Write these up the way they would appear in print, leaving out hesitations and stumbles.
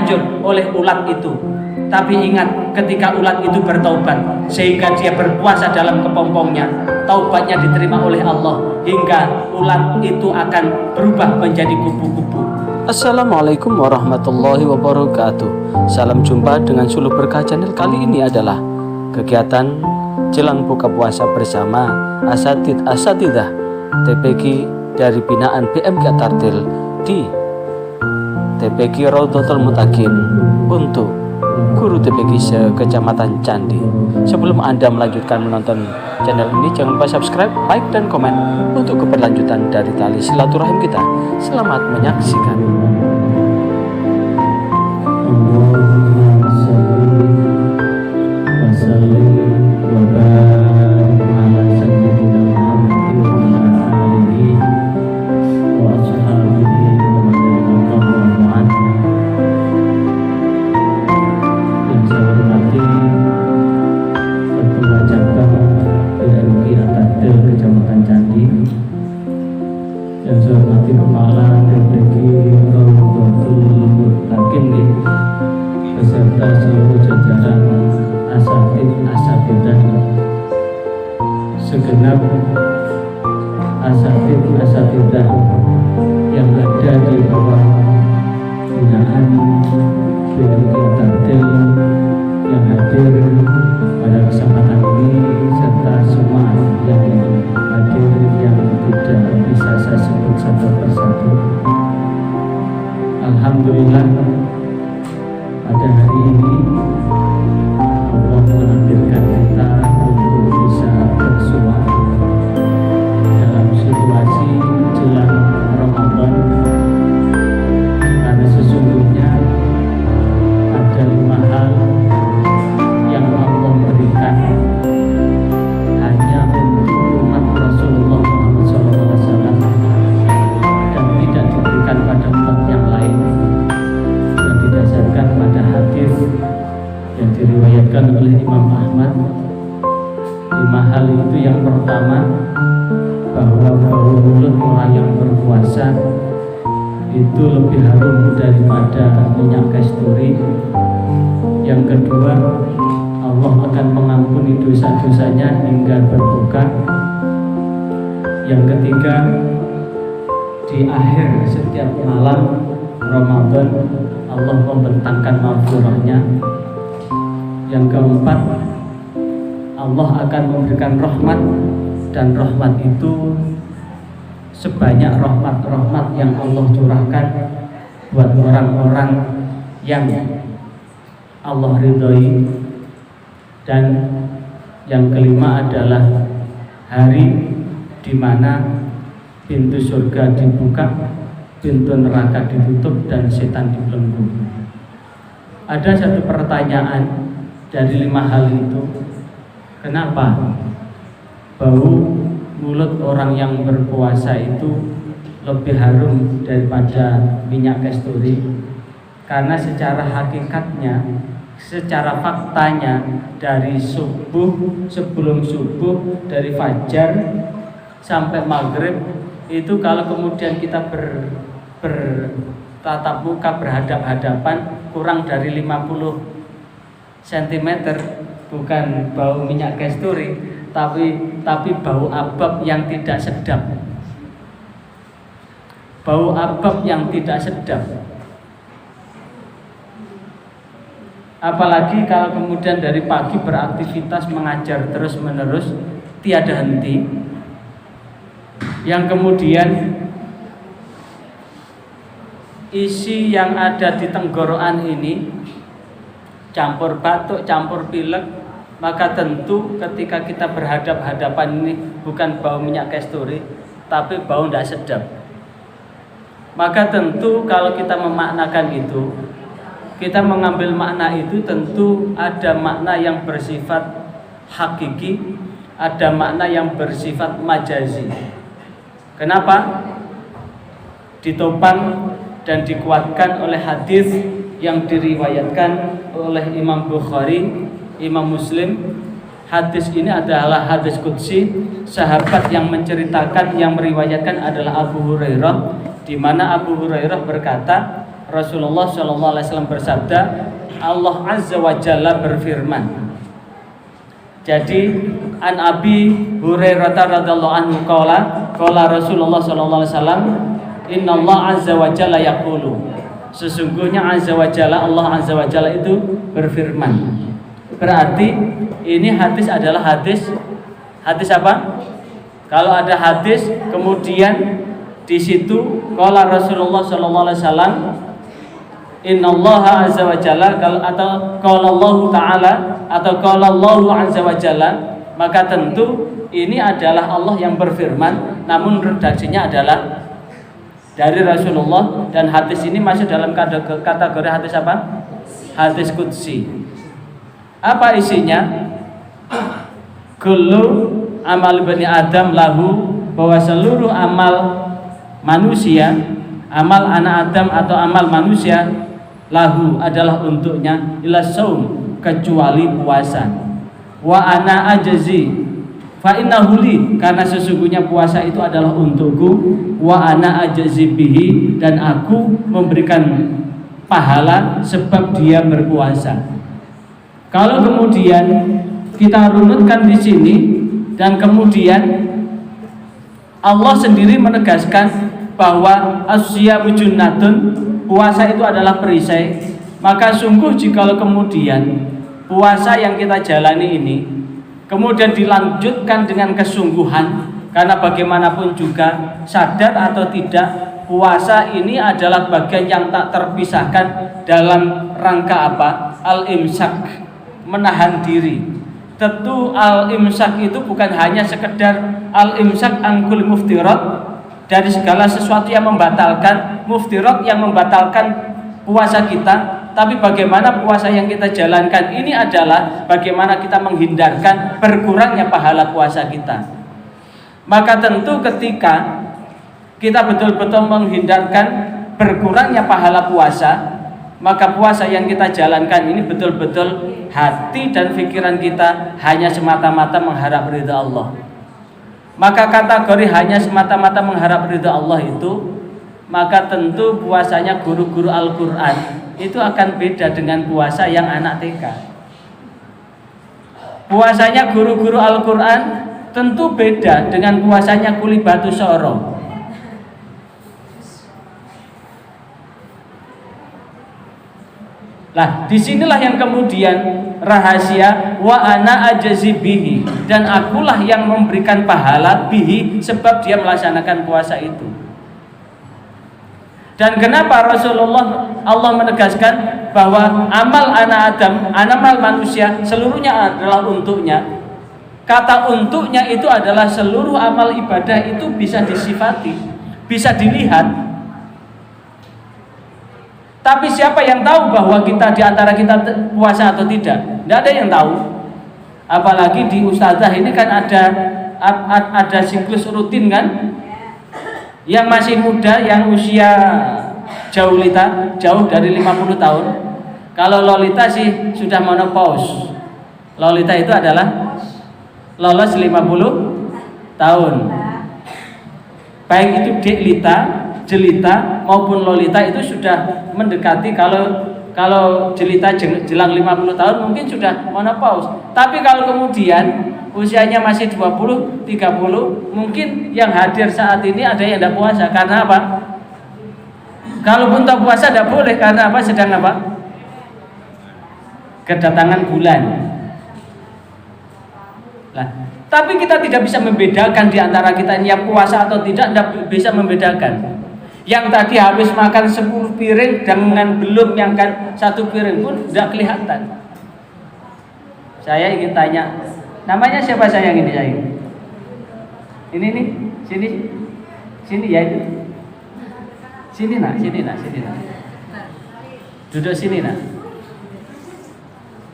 hancur oleh ulat itu. Tapi ingat, ketika ulat itu bertaubat sehingga dia berpuasa dalam kepompongnya, taubatnya diterima oleh Allah hingga ulat itu akan berubah menjadi kupu-kupu. Assalamualaikum warahmatullahi wabarakatuh. Salam jumpa dengan Suluh Berkah Channel. Kali ini adalah kegiatan jelang buka puasa bersama asatidah TPQ dari binaan BMK Tartil di TPQ Raudhatul Muttaqin untuk guru TPQ se-Kecamatan Candi. Sebelum Anda melanjutkan menonton channel ini, jangan lupa subscribe, like, dan komen untuk keberlanjutan dari tali silaturahim kita. Selamat menyaksikan. Kecamatan Candi, yang saya hormati Kepala TPQ Raudhatul Muttaqin beserta seluruh jajaran asatidah segenap asatidah yang ada di bawah binaan BMK Tartil yang hadir pada kesempatan ini, serta semua yang hadir yang tidak bisa saya sebut satu persatu. Alhamdulillah, pada hari ini Allah menakdirkan kita untuk bisa bersua dalam situasi jelang Ramadan, karena sesungguhnya ada 5 hal yang Allah berikan hanya untuk umat Rasulullah Muhammad SAW dan tidak diberikan pada umat yang lain, yang didasarkan pada hadis yang diriwayatkan oleh Imam Ahmad. 5 hal itu, yang pertama, bahwa bau mulut orang yang berpuasa itu lebih harum daripada minyak kasturi. Yang kedua, Allah akan mengampuni dosa-dosanya hingga berbuka. Yang ketiga, di akhir setiap malam Ramadan Allah membentangkan maghfirahnya. Yang keempat, Allah akan memberikan rahmat, dan rahmat itu sebanyak rahmat-rahmat yang Allah curahkan buat orang-orang yang Allah ridhoi. Dan yang kelima adalah hari di mana pintu surga dibuka, pintu neraka ditutup, dan setan dibelenggu. Ada satu pertanyaan dari 5 hal itu, kenapa bau mulut orang yang berpuasa itu lebih harum daripada minyak kasturi? Karena secara hakikatnya, secara faktanya, dari subuh, sebelum subuh, dari fajar sampai maghrib itu, kalau kemudian kita bertatap muka, berhadap-hadapan, kurang dari 50 cm, bukan bau minyak kasturi, tapi bau abab yang tidak sedap. Bau abab yang tidak sedap. Apalagi kalau kemudian dari pagi beraktivitas mengajar terus menerus tiada henti, yang kemudian isi yang ada di tenggorokan ini campur batuk, campur pilek, maka tentu ketika kita berhadap-hadapan ini bukan bau minyak kasturi, tapi bau tidak sedap. Maka tentu kalau kita memaknakan itu, kita mengambil makna itu, tentu ada makna yang bersifat hakiki, ada makna yang bersifat majazi. Kenapa? Ditopang dan dikuatkan oleh hadis yang diriwayatkan oleh Imam Bukhari, Imam Muslim. Hadis ini adalah hadis qudsi. Sahabat yang menceritakan, yang meriwayatkan adalah Abu Hurairah, di mana Abu Hurairah berkata, Rasulullah Shallallahu Alaihi Wasallam bersabda, Allah Azza wa Jalla berfirman. Jadi an Abi Hurairah radhiyallahu anhu qala Rasulullah sallallahu alaihi wasallam, innallaha azza wa jalla yaqulu, sesungguhnya azza wa jalla, Allah azza wa jalla itu berfirman. Berarti ini hadis adalah hadis apa? Kalau ada hadis kemudian di situ qala Rasulullah sallallahu alaihi wasallam, innallaha azza wa jalla, atau qala Allah taala atau qala Allah azza wa jalla, maka tentu ini adalah Allah yang berfirman, namun redaksinya adalah dari Rasulullah, dan hadis ini masuk dalam kategori hadis apa? Hadis qudsi. Apa isinya? Kullu amal bani Adam lahu, bahwa seluruh amal manusia, amal anak Adam atau amal manusia, lahu adalah untuknya, ila saum, kecuali puasa. Wa ana ajzi fa innahu li, karena sesungguhnya puasa itu adalah untukku. Wa ana ajzi bihi, dan aku memberikan pahala sebab dia berpuasa. Kalau kemudian kita runutkan di sini, dan kemudian Allah sendiri menegaskan bahwa as-siyamu junnatun, puasa itu adalah perisai, maka sungguh jikalau kemudian puasa yang kita jalani ini kemudian dilanjutkan dengan kesungguhan, karena bagaimanapun juga sadar atau tidak, puasa ini adalah bagian yang tak terpisahkan dalam rangka apa? Al-imsak, menahan diri. Tentu al-imsak itu bukan hanya sekedar al-imsak angkul muftirat, dari segala sesuatu yang membatalkan, muftirat yang membatalkan puasa kita, tapi bagaimana puasa yang kita jalankan ini adalah bagaimana kita menghindarkan berkurangnya pahala puasa kita. Maka tentu ketika kita betul-betul menghindarkan berkurangnya pahala puasa, maka puasa yang kita jalankan ini betul-betul hati dan pikiran kita hanya semata-mata mengharap ridha Allah. Maka kategori hanya semata-mata mengharap ridha Allah itu, maka tentu puasanya guru-guru Al-Quran itu akan beda dengan puasa yang anak TK. Puasanya guru-guru Al-Quran tentu beda dengan puasanya kuli batu soro. Nah, disinilah yang kemudian rahasia wa ana ajzi bihi, dan akulah yang memberikan pahala bihi, sebab dia melaksanakan puasa itu. Dan kenapa Rasulullah, Allah menegaskan bahwa amal anak Adam, amal manusia seluruhnya adalah untuknya. Kata untuknya itu adalah seluruh amal ibadah itu bisa disifati, bisa dilihat. Tapi siapa yang tahu bahwa kita di antara kita puasa atau tidak? Tidak ada yang tahu. Apalagi di ustazah ini kan ada siklus rutin kan? Yang masih muda, yang usia jauh dari 50 tahun. Kalau Lolita sih sudah menopause. Lolita itu adalah lolos 50 tahun. Baik itu Deklita, Jelita maupun Lolita itu sudah mendekati, kalau Jelita jelang 50 tahun mungkin sudah menopause. Tapi kalau kemudian usianya masih 20, 30, mungkin yang hadir saat ini ada yang tidak puasa. Karena apa? Kalaupun tak puasa tidak boleh, karena apa? Sedang apa? Kedatangan bulan. Nah, tapi kita tidak bisa membedakan di antara kita ini yang puasa atau tidak bisa membedakan. Yang tadi habis makan 10 piring dengan belum nyangkan 1 piring pun tidak kelihatan. Saya ingin tanya, namanya siapa sayang ini sayang? Ini nih, sini ya itu. Sini nak. Duduk sini nak.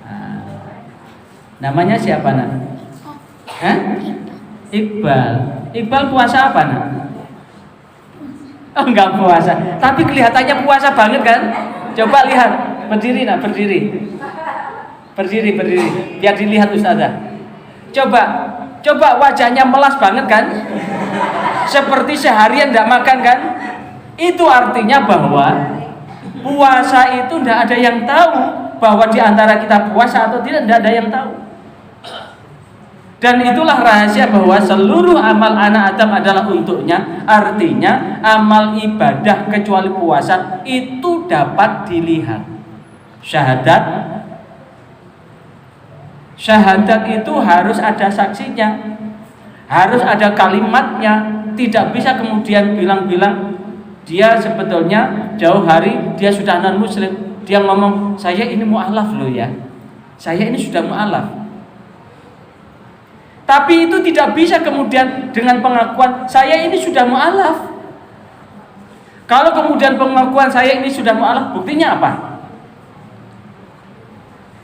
Nah, namanya siapa nak? Hah? Iqbal puasa apa nak? Oh, enggak puasa, tapi kelihatannya puasa banget kan? Coba lihat, berdiri nak, berdiri, biar dilihat ustazah. Coba wajahnya melas banget kan? Seperti seharian enggak makan kan? Itu artinya bahwa Puasa itu tidak ada yang tahu bahwa di antara kita puasa atau tidak ada yang tahu. Dan itulah rahasia bahwa seluruh amal anak Adam adalah untuknya. Artinya amal ibadah kecuali puasa itu dapat dilihat. Syahadat itu harus ada saksinya, harus ada kalimatnya. Tidak bisa kemudian bilang-bilang dia sebetulnya jauh hari dia sudah non muslim, dia ngomong saya ini mu'alaf loh ya, saya ini sudah mu'alaf. Tapi itu tidak bisa kemudian dengan pengakuan saya ini sudah mu'alaf. Kalau kemudian pengakuan saya ini sudah mu'alaf, buktinya apa?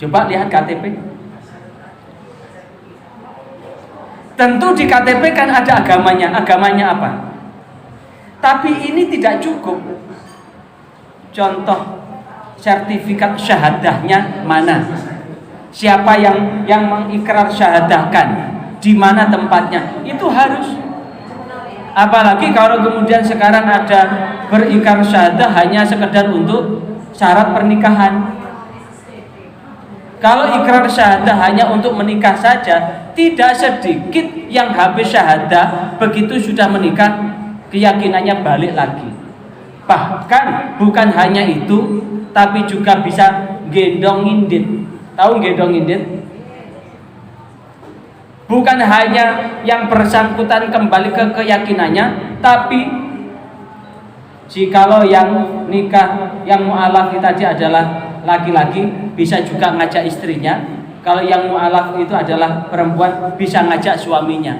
Coba lihat KTP. Tentu di KTP kan ada agamanya. Agamanya apa? Tapi ini tidak cukup. Contoh sertifikat syahadahnya mana? Siapa yang mengikrar syahadahkan? Di mana tempatnya? Itu harus. Apalagi kalau kemudian sekarang ada berikrar syahadah hanya sekedar untuk syarat pernikahan. Kalau ikrar syahadah hanya untuk menikah saja, tidak sedikit yang habis syahadah begitu sudah menikah keyakinannya balik lagi. Bahkan bukan hanya itu, tapi juga bisa gendong indit. Tahu gendong indit? Bukan hanya yang bersangkutan kembali ke keyakinannya, tapi jikalau yang nikah, yang mu'alaf tadi adalah laki-laki, bisa juga ngajak istrinya. Kalau yang mu'alaf itu adalah perempuan, bisa ngajak suaminya.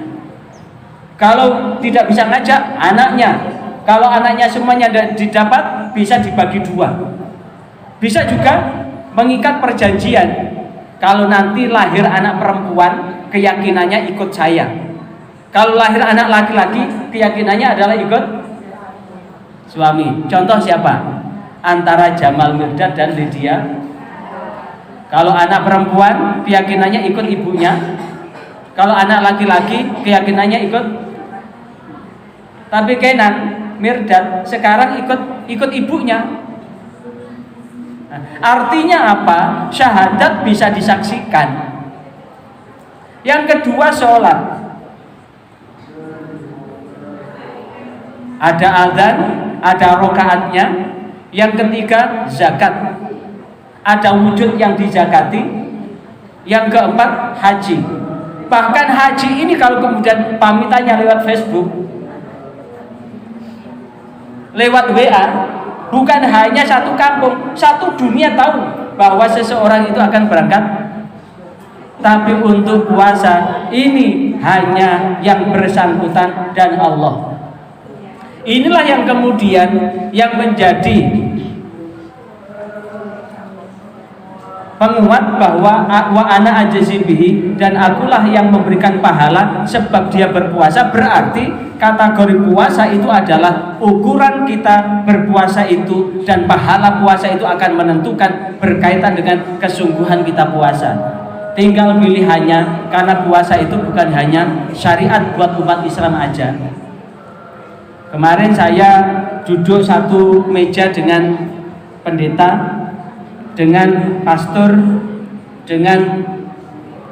Kalau tidak bisa ngajak, anaknya. Kalau anaknya semuanya didapat, bisa dibagi dua. Bisa juga mengikat perjanjian. Kalau nanti lahir anak perempuan, keyakinannya ikut saya. Kalau lahir anak laki-laki, keyakinannya adalah ikut suami. Contoh siapa? Antara Jamal Mirdad dan Lydia. Kalau anak perempuan, keyakinannya ikut ibunya. Kalau anak laki-laki, keyakinannya ikut. Tapi Kenan Mirdad sekarang ikut ibunya. Nah, artinya apa? Syahadat bisa disaksikan. Yang kedua sholat. Ada azan, ada rokaatnya. Yang ketiga zakat. Ada wujud yang dizakati. Yang keempat haji. Bahkan haji ini kalau kemudian pamitannya lewat Facebook, lewat WA, bukan hanya satu kampung, satu dunia tahu bahwa seseorang itu akan berangkat. Tapi untuk puasa ini hanya yang bersangkutan dan Allah. Inilah yang kemudian yang menjadi penguat bahwa wa ana ajazibihi, dan akulah yang memberikan pahala sebab dia berpuasa. Berarti kategori puasa itu adalah ukuran kita berpuasa itu, dan pahala puasa itu akan menentukan berkaitan dengan kesungguhan kita puasa. Tinggal pilihannya, karena puasa itu bukan hanya syariat buat umat Islam aja. Kemarin saya duduk satu meja dengan pendeta, dengan pastor, dengan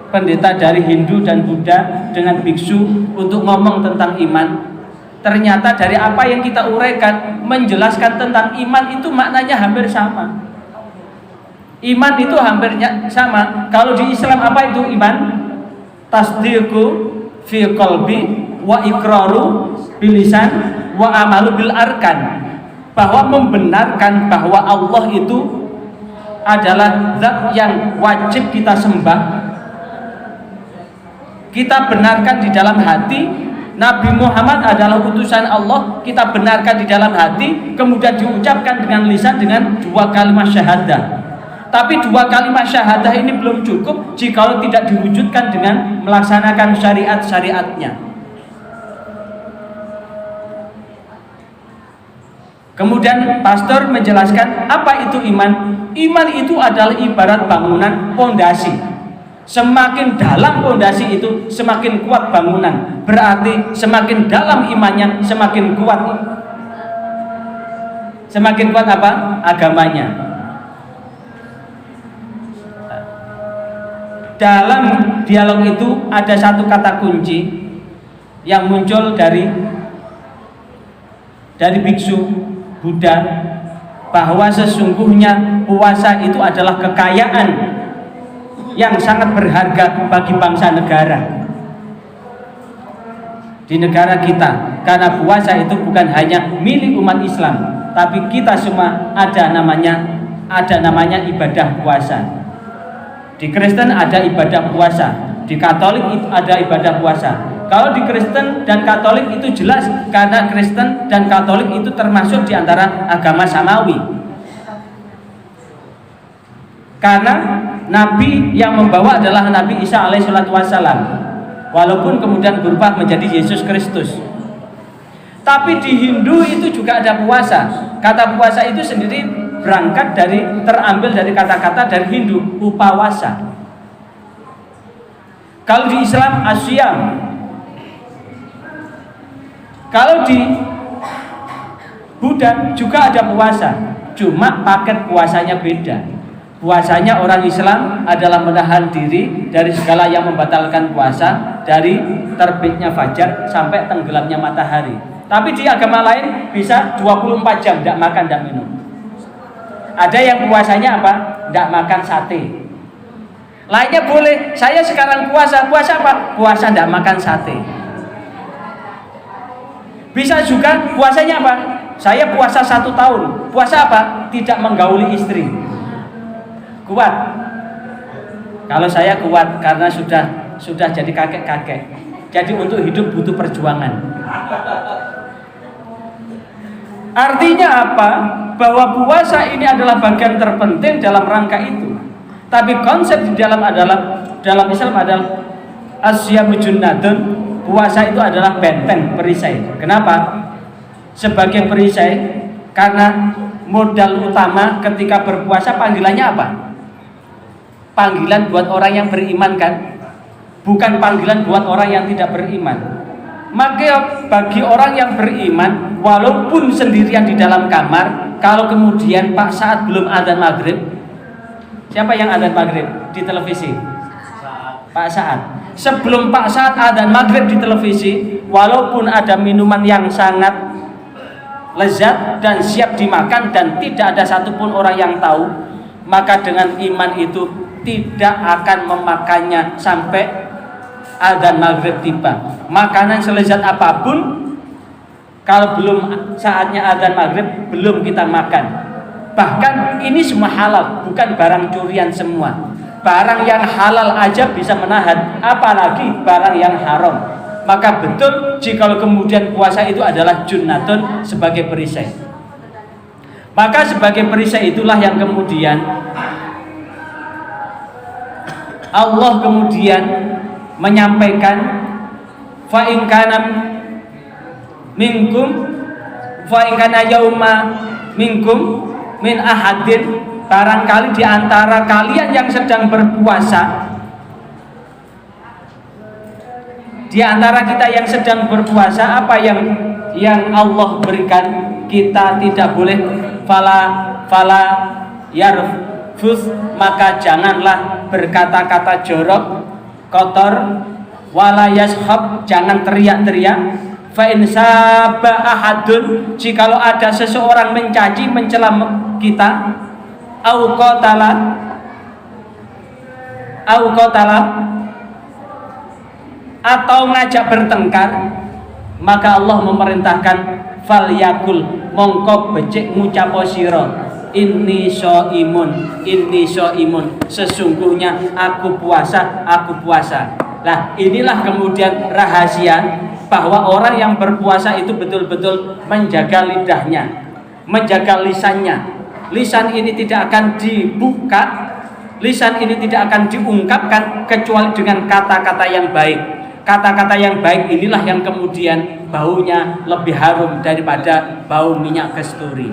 pendeta dari Hindu dan Buddha, dengan biksu untuk ngomong tentang iman. Ternyata dari apa yang kita uraikan menjelaskan tentang iman itu maknanya hampir sama. Iman itu hampir sama. Kalau di Islam apa itu iman? Tasdiqu fi qalbi wa iqraru bil lisan wa amalu bil arkan. Bahwa membenarkan bahwa Allah itu adalah zat yang wajib kita sembah. Kita benarkan di dalam hati Nabi Muhammad adalah utusan Allah, kita benarkan di dalam hati, kemudian diucapkan dengan lisan dengan dua kalimat syahadah. Tapi dua kalimat syahadah ini belum cukup jika tidak diwujudkan dengan melaksanakan syariat-syariatnya. Kemudian pastor menjelaskan apa itu iman. Iman itu adalah ibarat bangunan pondasi. Semakin dalam pondasi itu, semakin kuat bangunan. Berarti semakin dalam imannya, semakin kuat semakin kuat apa? Agamanya. Dalam dialog itu ada satu kata kunci yang muncul dari biksu Buddha, bahwa sesungguhnya puasa itu adalah kekayaan yang sangat berharga bagi bangsa negara di negara kita, karena puasa itu bukan hanya milik umat Islam, tapi kita semua ada namanya ibadah puasa. Di Kristen ada ibadah puasa, di Katolik itu ada ibadah puasa. Kalau di Kristen dan Katolik itu jelas, karena Kristen dan Katolik itu termasuk di antara agama samawi. Karena Nabi yang membawa adalah Nabi Isa alaihissalam, walaupun kemudian berubah menjadi Yesus Kristus. Tapi di Hindu itu juga ada puasa. Kata puasa itu sendiri terambil dari kata-kata dari Hindu, upawasa. Kalau di Islam asyam. Kalau di Buddha juga ada puasa, cuma paket puasanya beda. Puasanya orang Islam adalah menahan diri dari segala yang membatalkan puasa, dari terbitnya fajar sampai tenggelamnya matahari. Tapi di agama lain bisa 24 jam tidak makan, tidak minum. Ada yang puasanya apa? Tidak makan sate. Lainnya boleh, saya sekarang puasa apa? Puasa tidak makan sate. Bisa juga puasanya apa? Saya puasa 1 tahun. Puasa apa? Tidak menggauli istri. Kuat. Kalau saya kuat karena sudah jadi kakek-kakek. Jadi untuk hidup butuh perjuangan. Artinya apa? Bahwa puasa ini adalah bagian terpenting dalam rangka itu. Tapi konsep di dalam Islam adalah asyamu junnatun. Puasa itu adalah benteng, perisai. Kenapa? Sebagai perisai, karena modal utama ketika berpuasa panggilannya apa? Panggilan buat orang yang beriman kan? Bukan panggilan buat orang yang tidak beriman. Maka bagi orang yang beriman, walaupun sendirian di dalam kamar, kalau kemudian saat belum adzan maghrib, siapa yang adzan maghrib di televisi? Pak Saat. Sebelum Pak Saat adzan maghrib di televisi, walaupun ada minuman yang sangat lezat dan siap dimakan dan tidak ada satupun orang yang tahu, maka dengan iman itu tidak akan memakannya sampai adzan maghrib tiba. Makanan selezat apapun, kalau belum saatnya adzan maghrib, belum kita makan. Bahkan ini semua halal, bukan barang curian semua. Barang yang halal aja bisa menahan, apalagi barang yang haram. Maka betul jika kemudian puasa itu adalah junnatun, sebagai perisai. Maka sebagai perisai itulah yang kemudian Allah kemudian menyampaikan fa in kana yauma minkum min ahadin, barangkali di antara kalian yang sedang berpuasa, di antara kita yang sedang berpuasa, apa yang Allah berikan kita tidak boleh fala yarfus, maka janganlah berkata-kata jorok, kotor, wala yashab, jangan teriak-teriak. Fa in sabba ahadun, jikalau ada seseorang mencaci mencela kita, au qatala atau ngajak bertengkar, maka Allah memerintahkan falyakul, mongko becik ngucapo sira inni shaimun, sesungguhnya aku puasa. Nah, inilah kemudian rahasia bahwa orang yang berpuasa itu betul-betul menjaga lidahnya, menjaga lisannya. Lisan ini tidak akan dibuka, lisan ini tidak akan diungkapkan kecuali dengan kata-kata yang baik. Kata-kata yang baik inilah yang kemudian baunya lebih harum daripada bau minyak kasturi.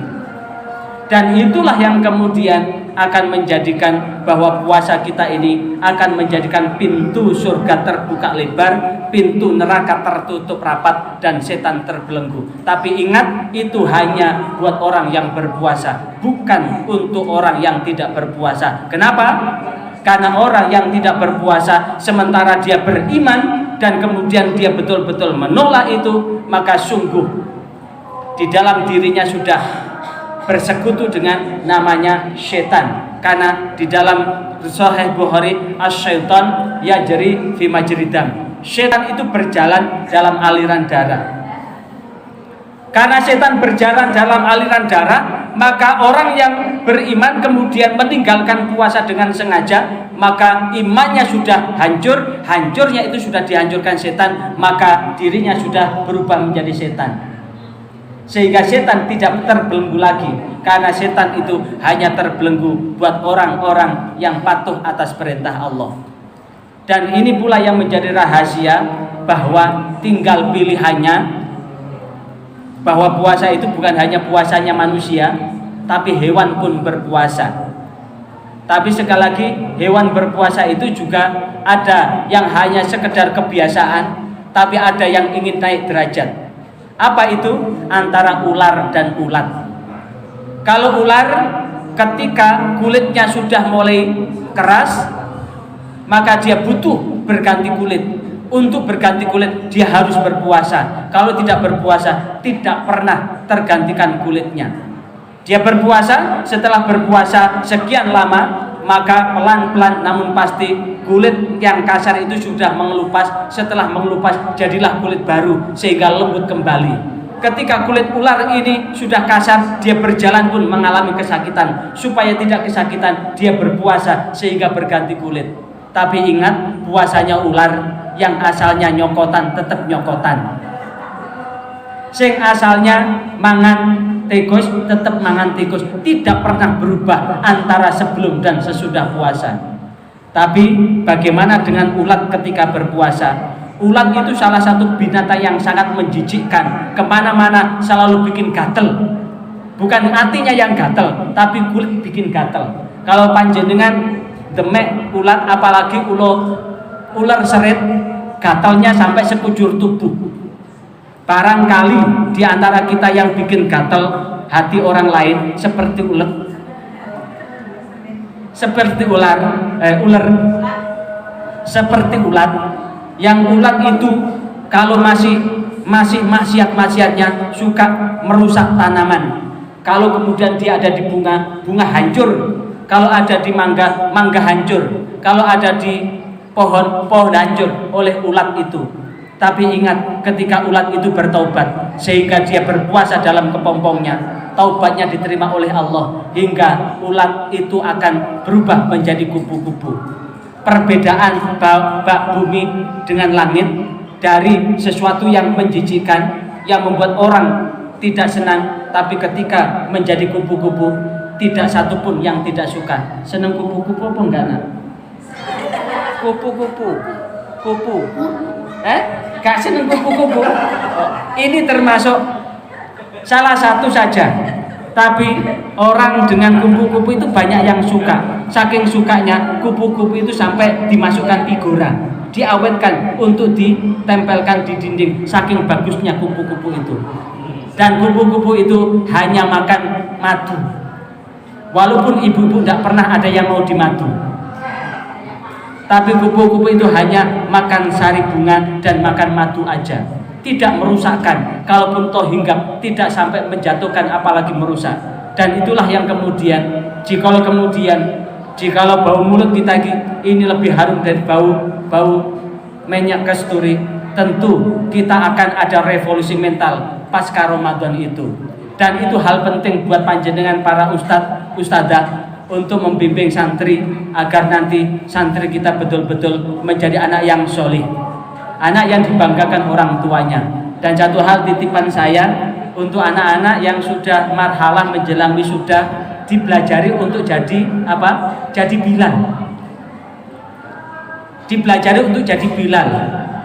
Dan itulah yang kemudian akan menjadikan bahwa puasa kita ini akan menjadikan pintu surga terbuka lebar, pintu neraka tertutup rapat, dan setan terbelenggu. Tapi ingat, itu hanya buat orang yang berpuasa, bukan untuk orang yang tidak berpuasa. Kenapa? Karena orang yang tidak berpuasa sementara dia beriman dan kemudian dia betul-betul menolak itu, maka sungguh di dalam dirinya sudah bersekutu dengan namanya setan. Karena di dalam Sahih Bukhari, asy-syaitan yajri fi majri dam. Setan itu berjalan dalam aliran darah. Karena setan berjalan dalam aliran darah, maka orang yang beriman kemudian meninggalkan puasa dengan sengaja, maka imannya sudah hancur, hancurnya itu sudah dihancurkan setan, maka dirinya sudah berubah menjadi setan. Sehingga setan tidak terbelenggu lagi, karena setan itu hanya terbelenggu buat orang-orang yang patuh atas perintah Allah. Dan ini pula yang menjadi rahasia, bahwa tinggal pilihannya, bahwa puasa itu bukan hanya puasanya manusia, tapi hewan pun berpuasa. Tapi sekali lagi, hewan berpuasa itu juga ada yang hanya sekedar kebiasaan, tapi ada yang ingin naik derajat. Apa itu? Antara ular dan ulat. Kalau ular, ketika kulitnya sudah mulai keras, maka dia butuh berganti kulit. Untuk berganti kulit dia harus berpuasa. Kalau tidak berpuasa, tidak pernah tergantikan kulitnya. Dia berpuasa, setelah berpuasa sekian lama, maka pelan-pelan namun pasti kulit yang kasar itu sudah mengelupas. Setelah mengelupas, jadilah kulit baru sehingga lembut kembali. Ketika kulit ular ini sudah kasar, dia berjalan pun mengalami kesakitan. Supaya tidak kesakitan, dia berpuasa sehingga berganti kulit. Tapi ingat, puasanya ular yang asalnya nyokotan tetap nyokotan. Sing asalnya mangan tikus tetap mangan tikus, tidak pernah berubah antara sebelum dan sesudah puasa. Tapi bagaimana dengan ulat ketika berpuasa? Ulat itu salah satu binatang yang sangat menjijikkan, kemana-mana selalu bikin gatel. Bukan hatinya yang gatel, tapi kulit bikin gatel. Kalau panjenengan demek ulat, apalagi ular serit, gatalnya sampai sekujur tubuh. Barangkali di antara kita yang bikin gatal hati orang lain seperti ular, seperti ular, seperti ulat. Yang ulat itu kalau masih maksiat-maksiatnya suka merusak tanaman. Kalau kemudian dia ada di bunga hancur. Kalau ada di mangga hancur. Kalau ada di pohon hancur oleh ulat itu. Tapi ingat, ketika ulat itu bertaubat sehingga dia berpuasa dalam kepompongnya, taubatnya diterima oleh Allah, hingga ulat itu akan berubah menjadi kupu-kupu. Perbedaan bak bumi dengan langit, dari sesuatu yang menjijikkan, yang membuat orang tidak senang, tapi ketika menjadi kupu-kupu, tidak satupun yang tidak suka. Senang kupu-kupu apa enggak, nak? Kupu-kupu, kupu. Gak seneng kupu-kupu. Ini termasuk salah satu saja. Tapi orang dengan kupu-kupu itu banyak yang suka. Saking sukanya kupu-kupu itu sampai dimasukkan figura, diawetkan untuk ditempelkan di dinding. Saking bagusnya kupu-kupu itu. Dan kupu-kupu itu hanya makan madu. Walaupun ibu-ibu tidak pernah ada yang mau dimadu. Tapi kupu-kupu itu hanya makan sari bunga dan makan madu aja, tidak merusakkan. Kalaupun toh hinggap, tidak sampai menjatuhkan apalagi merusak. Dan itulah yang kemudian, jikalau bau mulut kita ini lebih harum dari bau minyak kasturi, tentu kita akan ada revolusi mental pasca Ramadan itu. Dan itu hal penting buat panjenengan para ustadzah untuk membimbing santri agar nanti santri kita betul-betul menjadi anak yang solih, anak yang dibanggakan orang tuanya. Dan satu hal titipan saya untuk anak-anak yang sudah marhalah menjelang wisuda, dipelajari untuk jadi apa? Jadi bilal. Dipelajari untuk jadi bilal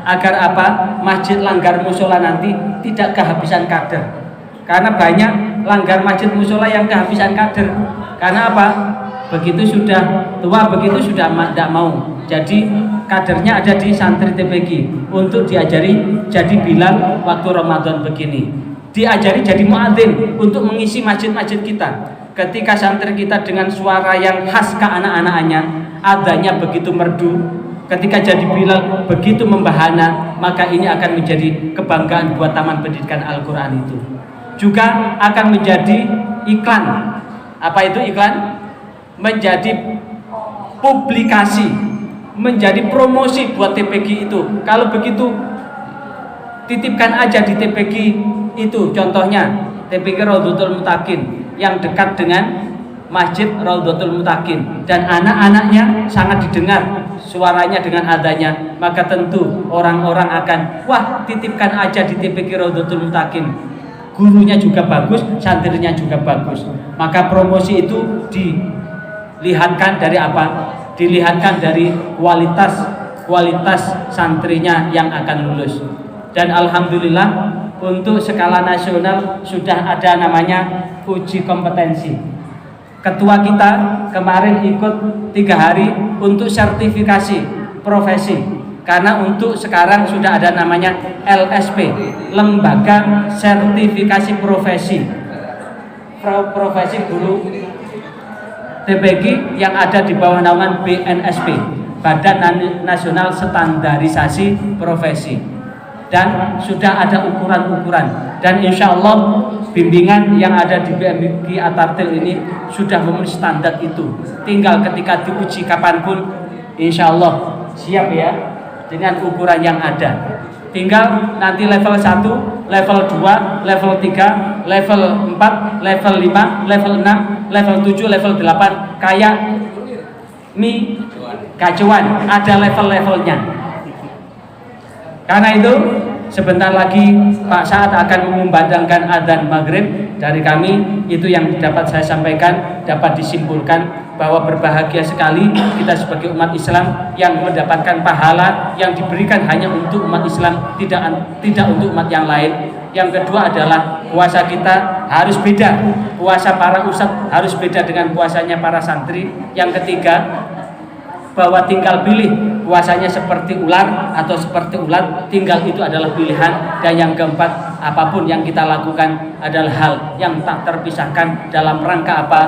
agar apa? Masjid langgar musola nanti tidak kehabisan kader. Karena banyak langgar masjid musola yang kehabisan kader. Karena apa? begitu sudah tua, begitu sudah tidak mau. Jadi kadernya ada di santri TPG untuk diajari jadi Bilal waktu Ramadan begini, diajari jadi muadzin untuk mengisi masjid-masjid kita. Ketika santri kita dengan suara yang khas ke anak-anaknya, adanya begitu merdu, ketika jadi Bilal begitu membahana, maka ini akan menjadi kebanggaan buat Taman Pendidikan Al-Quran itu. Juga akan menjadi iklan. Apa itu iklan? Menjadi publikasi, menjadi promosi buat TPG itu. Kalau begitu titipkan aja di TPG itu, contohnya TPG Raudhatul Muttaqin yang dekat dengan Masjid Raudhatul Muttaqin, dan anak-anaknya sangat didengar suaranya dengan adanya, maka tentu orang-orang akan, wah, titipkan aja di TPG Raudhatul Muttaqin, gurunya juga bagus, santrinya juga bagus. Maka promosi itu dilihatkan dari apa? Dilihatkan dari kualitas santrinya yang akan lulus. Dan alhamdulillah untuk skala nasional sudah ada namanya uji kompetensi. Ketua kita kemarin ikut 3 hari untuk sertifikasi profesi. Karena untuk sekarang sudah ada namanya LSP, Lembaga Sertifikasi Profesi Guru TPG, yang ada di bawah naungan BNSP, Badan Nasional Standarisasi Profesi. Dan sudah ada ukuran-ukuran, dan insya Allah bimbingan yang ada di BMG Atartil ini sudah memenuhi standar itu. Tinggal ketika diuji kapanpun, insya Allah siap ya dengan ukuran yang ada. Tinggal nanti level 1, level 2, level 3, level 4, level 5, level 6, level 7, level 8, kayak mie gacuan, ada level-levelnya. Karena itu sebentar lagi Pak Saad akan mengumandangkan adzan maghrib. Dari kami itu yang dapat saya sampaikan, dapat disimpulkan bahwa berbahagia sekali kita sebagai umat Islam yang mendapatkan pahala yang diberikan hanya untuk umat Islam, tidak untuk umat yang lain. Yang kedua adalah puasa kita harus beda, puasa para ustadz harus beda dengan puasanya para santri. Yang ketiga, bahwa tinggal pilih puasanya seperti ular atau seperti ulat, tinggal itu adalah pilihan. Dan yang keempat, apapun yang kita lakukan adalah hal yang tak terpisahkan dalam rangka apa?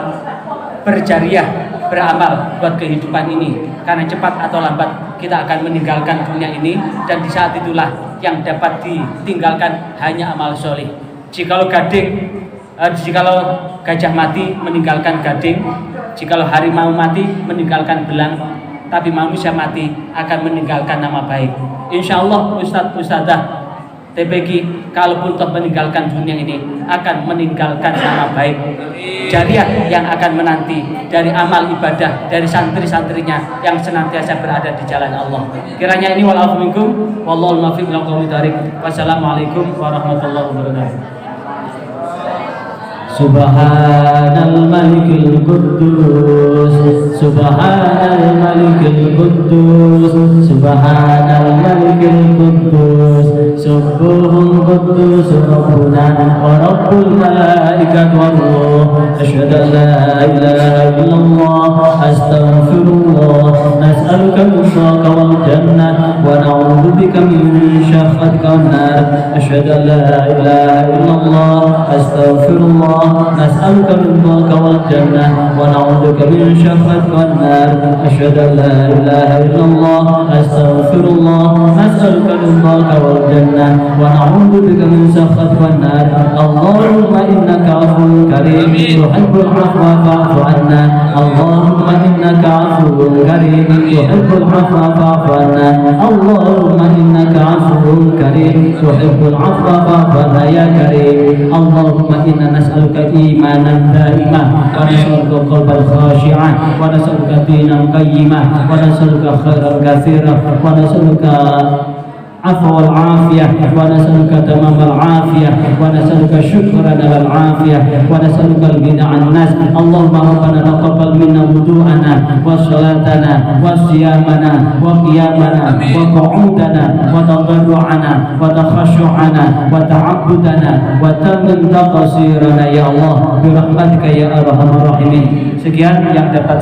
Berjariah, beramal buat kehidupan ini. Karena cepat atau lambat kita akan meninggalkan dunia ini, dan di saat itulah yang dapat ditinggalkan hanya amal soleh. Jikalau gajah mati meninggalkan gading, jikalau harimau mati meninggalkan belang, tapi manusia mati akan meninggalkan nama baik. Insya Allah Ustadz Ustadzah TPG kalaupun toh meninggalkan dunia ini akan meninggalkan nama baik jariah yang akan menanti dari amal ibadah dari santri-santrinya yang senantiasa berada di jalan Allah. Kiranya ini wal afu minkum wallahu muwaffiq ila aqwamit thoriq. Wassalamualaikum warahmatullahi wabarakatuh. Subhanal Malikil Quddus, Subhanal Malikil Quddus, Subhanal Malikil Quddus, Subuhun Quddus Rabbuna wa Rabbul Malaikati wa Ruh. Asyhadu an la ilaha illallah, astaghfirullah, nas'aluka ridhaka wal jannah wa na'udzubika min syakhatika wan nar. Asyhadu an la ilaha illallah, astaghfirullah, nas'aluka ridhaka wal jannah wa na'udzubika min syakhatika wan nar. Asyhadu an la ilaha illallah, astaghfirullah, nas'aluka ridhaka wal jannah wa na'udzubika min syakhatika wan nar. Allahumma innaka 'afuwwun karim tuhibbul 'afwa fa'fu 'anna. Allahumma innaka 'afuwwun karim tuhibbul 'afwa fa'fu 'anna. Allahumma innaka 'afuwwun karim tuhibbul 'afwa fa'fu 'anna ya karim. Allahumma inna nas'aluka imanan da'iman wa nas'aluka qalban khashi'an wa nas'aluka dinan qayyiman wa nas'aluka khairan katsiran wa nas'aluka afwa wal afiyah wa nas'aluka tamamal afiyah wa nas'aluka syukran alal afiyah wa nas'aluka al-ghina 'an nas. Allahumma rabbana taqabbal minna wudu'ana wa salatana wa siyamana wa qiyamana wa qu'udana wa tadarru'ana wa takhashu'ana wa ta'abbudana wa tammin taqsirana ya Allah bi rahmatika ya arhamar rahimin. Sekian yang dapat